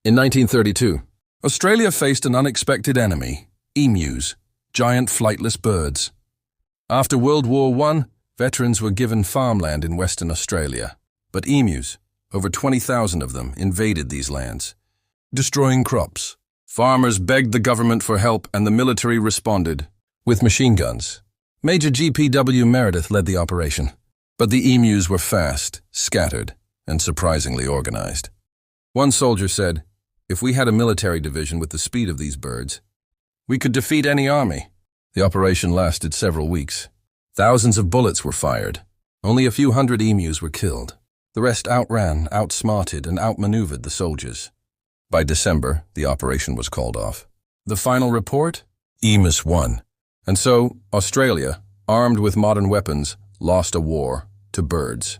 In 1932, Australia faced an unexpected enemy, emus, giant flightless birds. After World War I, veterans were given farmland in Western Australia, but emus, over 20,000 of them, invaded these lands, destroying crops. Farmers begged the government for help and the military responded with machine guns. Major G.P.W. Meredith led the operation, but the emus were fast, scattered, and surprisingly organized. One soldier said, "If we had a military division with the speed of these birds, we could defeat any army." The operation lasted several weeks. Thousands of bullets were fired. Only a few hundred emus were killed. The rest outran, outsmarted, and outmaneuvered the soldiers. By December, the operation was called off. The final report? Emus won. And so, Australia, armed with modern weapons, lost a war to birds.